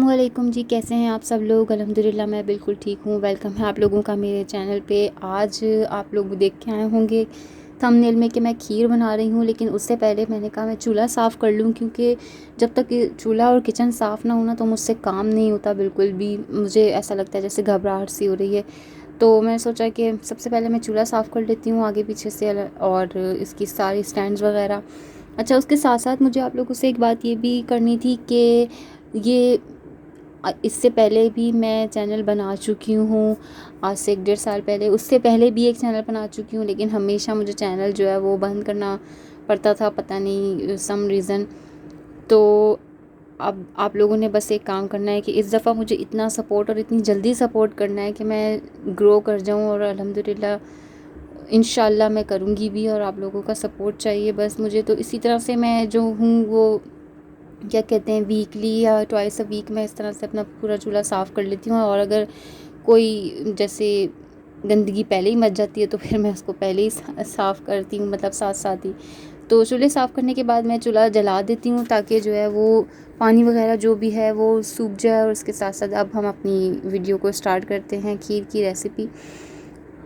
अस्सलामुअलैकुम जी, कैसे हैं आप सब लोग। अल्हम्दुलिल्लाह मैं बिल्कुल ठीक हूँ। वेलकम है आप लोगों का मेरे चैनल पे। आज आप लोग देख के आए होंगे थंबनेल में कि मैं खीर बना रही हूँ, लेकिन उससे पहले मैंने कहा मैं चूल्हा साफ़ कर लूँ, क्योंकि जब तक चूल्हा और किचन साफ़ ना हो ना तो मुझसे काम नहीं होता बिल्कुल भी। मुझे ऐसा लगता है जैसे घबराहट सी हो रही है। तो मैंने सोचा कि सबसे पहले मैं चूल्हा साफ़ कर लेती हूँ आगे पीछे से, और इसकी सारी स्टैंड्स वगैरह। अच्छा, उसके साथ साथ मुझे आप लोगों से एक बात ये भी करनी थी कि ये इससे पहले भी मैं चैनल बना चुकी हूँ, आज से 1 डेढ़ साल पहले। उससे पहले भी एक चैनल बना चुकी हूँ, लेकिन हमेशा मुझे चैनल जो है वो बंद करना पड़ता था, पता नहीं सम रीज़न। तो अब आप लोगों ने बस एक काम करना है कि इस दफ़ा मुझे इतना सपोर्ट और इतनी जल्दी सपोर्ट करना है कि मैं ग्रो कर जाऊँ, और अल्हम्दुलिल्लाह इंशाल्लाह मैं करूँगी भी। और आप लोगों का सपोर्ट चाहिए बस मुझे। तो इसी तरह से मैं जो हूँ वो क्या कहते हैं, वीकली या ट्वाइस अ वीक मैं इस तरह से अपना पूरा चूल्हा साफ़ कर लेती हूँ। और अगर कोई जैसे गंदगी पहले ही मच जाती है तो फिर मैं उसको पहले ही साफ़ करती हूँ, मतलब साथ साथ ही। तो चूल्हे साफ़ करने के बाद मैं चूल्हा जला देती हूँ, ताकि जो है वो पानी वगैरह जो भी है वो सूख जाए। और उसके साथ साथ अब हम अपनी वीडियो को स्टार्ट करते हैं, खीर की रेसिपी।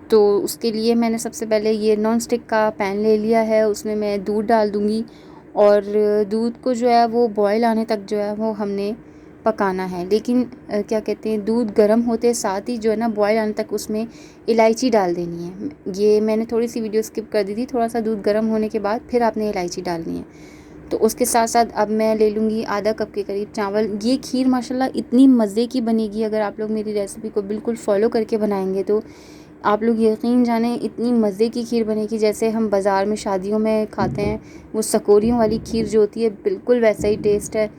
तो उसके लिए मैंने सबसे पहले ये नॉन स्टिक का पैन ले लिया है, उसमें मैं दूध डाल दूँगी। और दूध को जो है वो बॉयल आने तक जो है वो हमने पकाना है। लेकिन क्या कहते हैं, दूध गर्म होते साथ ही जो है ना बॉयल आने तक उसमें इलायची डाल देनी है। ये मैंने थोड़ी सी वीडियो स्किप कर दी थी। थोड़ा सा दूध गर्म होने के बाद फिर आपने इलायची डालनी है। तो उसके साथ साथ अब मैं ले लूँगी आधा कप के करीब चावल। ये खीर माशाल्लाह इतनी मज़े की बनेगी, अगर आप लोग मेरी रेसिपी को बिल्कुल फ़ॉलो करके बनाएंगे तो आप लोग यकीन जाने इतनी मज़े की खीर बनेगी, जैसे हम बाज़ार में शादियों में खाते हैं वो सकोरियों वाली खीर जो होती है, बिल्कुल वैसा ही टेस्ट है।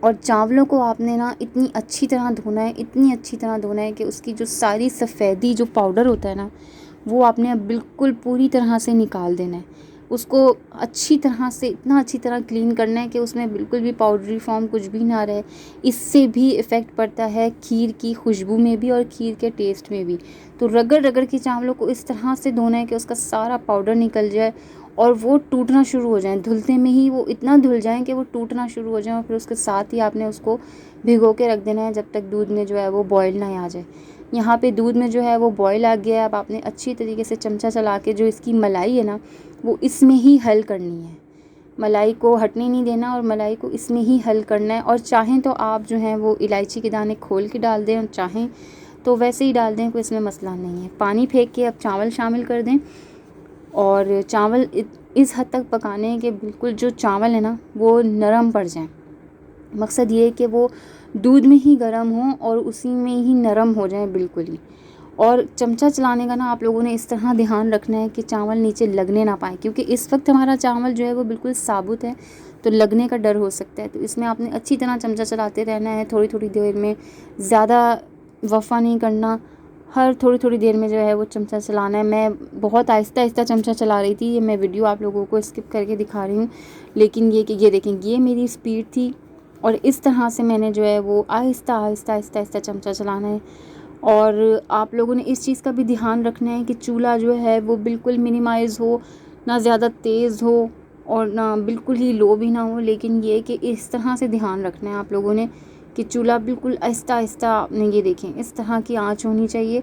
और चावलों को आपने ना इतनी अच्छी तरह धोना है, इतनी अच्छी तरह धोना है कि उसकी जो सारी सफ़ेदी जो पाउडर होता है ना, वो आपने बिल्कुल पूरी तरह से निकाल देना है। उसको अच्छी तरह से, इतना अच्छी तरह क्लीन करना है कि उसमें बिल्कुल भी पाउडरी फॉर्म कुछ भी ना रहे। इससे भी इफ़ेक्ट पड़ता है खीर की खुशबू में भी और खीर के टेस्ट में भी। तो रगड़ रगड़ के चावलों को इस तरह से धोना है कि उसका सारा पाउडर निकल जाए और वो टूटना शुरू हो जाएँ। धुलते में ही वो इतना धुल जाएँ कि वो टूटना शुरू हो जाएँ, और फिर उसके साथ ही आपने उसको भिगो के रख देना है जब तक दूध में जो है वो बॉयल ना आ जाए। यहाँ पे दूध में जो है वो बॉयल आ गया है। अब आपने अच्छी तरीके से चमचा चला के जो इसकी मलाई है ना वो इसमें ही हल करनी है। मलाई को हटने नहीं देना और मलाई को इसमें ही हल करना है। और चाहें तो आप जो हैं वो इलायची के दाने खोल के डाल दें, और चाहें तो वैसे ही डाल दें, कोई इसमें मसला नहीं है। पानी फेंक के अब चावल शामिल कर दें, और चावल इस हद तक पकाने हैं कि बिल्कुल जो चावल है ना वो नरम पड़ जाएं। मकसद ये है कि वो दूध में ही गर्म हो और उसी में ही नरम हो जाए बिल्कुल ही। और चमचा चलाने का ना आप लोगों ने इस तरह ध्यान रखना है कि चावल नीचे लगने ना पाए, क्योंकि इस वक्त हमारा चावल जो है वो बिल्कुल साबुत है, तो लगने का डर हो सकता है। तो इसमें आपने अच्छी तरह चमचा चलाते रहना है, थोड़ी थोड़ी देर में, ज़्यादा वफ़ा नहीं करना। हर थोड़ी थोड़ी देर में जो है वो चमचा चलाना है। मैं बहुत आहिस्ता आहिस्ता चमचा चला रही थी, ये मैं वीडियो आप लोगों को स्किप करके दिखा रही हूँ, लेकिन ये कि ये देखें, ये मेरी स्पीड थी। और इस तरह से मैंने जो है वो आहिस्ता आहिस्ता आहिस्ता आहिस्ता चमचा चलाना है। और आप लोगों ने इस चीज़ का भी ध्यान रखना है कि चूल्हा जो है वो बिल्कुल मिनिमाइज़ हो, ना ज़्यादा तेज़ हो और ना बिल्कुल ही लो भी ना हो। लेकिन ये कि इस तरह से ध्यान रखना है आप लोगों ने कि चूल्हा बिल्कुल आहिस्ता आहिस्ता, आपने ये देखें इस तरह की आंच होनी चाहिए,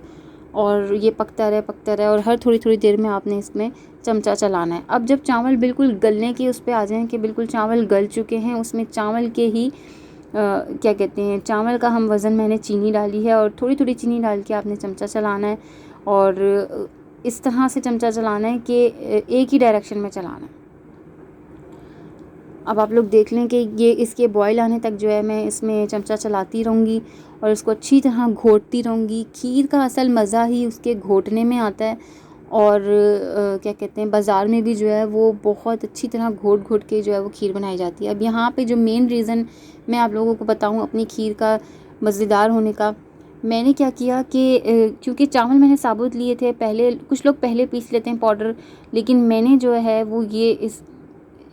और ये पकता रहे और हर थोड़ी थोड़ी देर में आपने इसमें चमचा चलाना है। अब जब चावल बिल्कुल गलने की उस पे आ जाएं कि बिल्कुल चावल गल चुके हैं, उसमें चावल के ही क्या कहते हैं, चावल का हम वज़न, मैंने चीनी डाली है और थोड़ी थोड़ी चीनी डाल के आपने चमचा चलाना है। और इस तरह से चमचा चलाना है कि एक ही डायरेक्शन में चलाना है। अब आप लोग देख लें कि ये इसके बॉयल आने तक जो है मैं इसमें चमचा चलाती रहूँगी और इसको अच्छी तरह घोटती रहूँगी। खीर का असल मज़ा ही उसके घोटने में आता है। और क्या कहते हैं, बाज़ार में भी जो है वो बहुत अच्छी तरह घोट घोट के जो है वो खीर बनाई जाती है। अब यहाँ पे जो मेन रीज़न मैं आप लोगों को बताऊँ अपनी खीर का मज़ेदार होने का, मैंने क्या किया कि क्योंकि चावल मैंने साबुत लिए थे पहले, कुछ लोग पहले पीस लेते हैं पाउडर, लेकिन मैंने जो है वो ये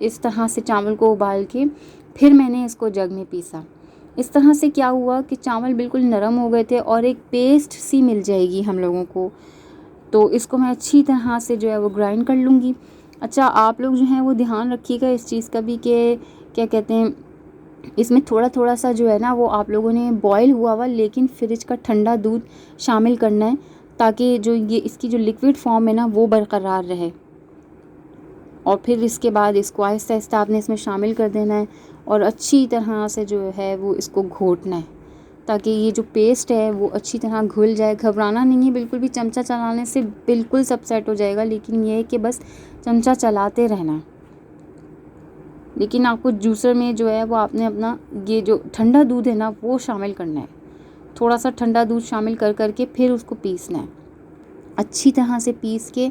इस तरह से चावल को उबाल के फिर मैंने इसको जग में पीसा। इस तरह से क्या हुआ कि चावल बिल्कुल नरम हो गए थे और एक पेस्ट सी मिल जाएगी हम लोगों को। तो इसको मैं अच्छी तरह से जो है वो ग्राइंड कर लूँगी। अच्छा, आप लोग जो हैं वो ध्यान रखिएगा इस चीज़ का भी कि क्या कहते हैं, इसमें थोड़ा थोड़ा सा जो है ना वो आप लोगों ने बॉयल हुआ हुआ लेकिन फ्रिज का ठंडा दूध शामिल करना है, ताकि जो ये इसकी जो लिक्विड फॉर्म है ना वो बरकरार रहे। और फिर इसके बाद इसको आहिस्ता आहिस्ता आपने इसमें शामिल कर देना है और अच्छी तरह से जो है वो इसको घोटना है, ताकि ये जो पेस्ट है वो अच्छी तरह घुल जाए। घबराना नहीं है बिल्कुल भी, चमचा चलाने से बिल्कुल सब सेट हो जाएगा, लेकिन ये है कि बस चमचा चलाते रहना। लेकिन आपको जूसर में जो है वो आपने अपना ये जो ठंडा दूध है ना वो शामिल करना है, थोड़ा सा ठंडा दूध शामिल कर करके फिर उसको पीसना है अच्छी तरह से पीस के।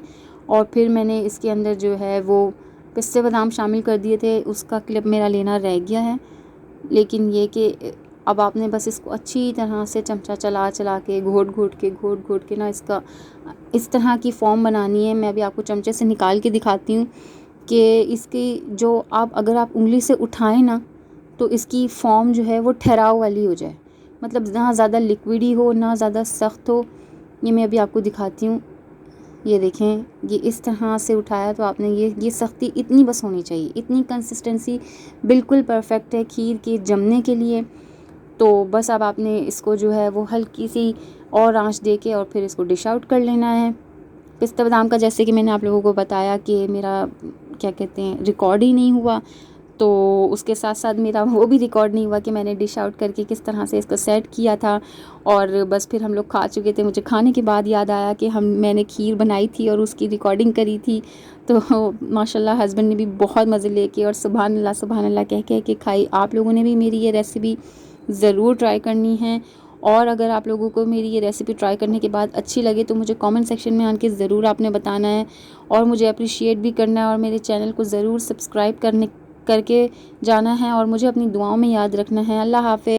और फिर मैंने इसके अंदर जो है वो पिस्ते बादाम शामिल कर दिए थे, उसका क्लिप मेरा लेना रह गया है। लेकिन ये कि अब आपने बस इसको अच्छी तरह से चमचा चला चला के घोट घोट के ना इसका इस तरह की फॉर्म बनानी है। मैं अभी आपको चमचे से निकाल के दिखाती हूँ कि इसकी जो अगर आप उंगली से उठाएं ना तो इसकी फॉर्म जो है वो ठहराव वाली हो जाए, मतलब ना ज़्यादा लिक्विडी हो ना ज़्यादा सख्त हो। ये मैं अभी आपको दिखाती हूँ। ये देखें, ये इस तरह से उठाया तो आपने ये सख्ती इतनी बस होनी चाहिए, इतनी कंसिस्टेंसी बिल्कुल परफेक्ट है खीर के जमने के लिए। तो बस अब आपने इसको जो है वो हल्की सी और आंच दे के और फिर इसको डिश आउट कर लेना है। पिस्ता बादाम का जैसे कि मैंने आप लोगों को बताया कि मेरा क्या कहते हैं रिकॉर्ड ही नहीं हुआ, तो उसके साथ साथ मेरा वो भी रिकॉर्ड नहीं हुआ कि मैंने डिश आउट करके किस तरह से इसको सेट किया था। और बस फिर हम लोग खा चुके थे। मुझे खाने के बाद याद आया कि मैंने खीर बनाई थी और उसकी रिकॉर्डिंग करी थी, तो माशाल्लाह हस्बैंड ने भी बहुत मज़े लेके और सुभान अल्लाह कह के खाई। आप लोगों ने भी मेरी ये रेसिपी ज़रूर ट्राई करनी है, और अगर आप लोगों को मेरी ये रेसिपी ट्राई करने के बाद अच्छी लगे तो मुझे कमेंट सेक्शन में आके ज़रूर आपने बताना है और मुझे अप्रिशिएट भी करना है और मेरे चैनल को ज़रूर सब्सक्राइब करके जाना है और मुझे अपनी दुआओं में याद रखना है। अल्लाह हाफ़िज़।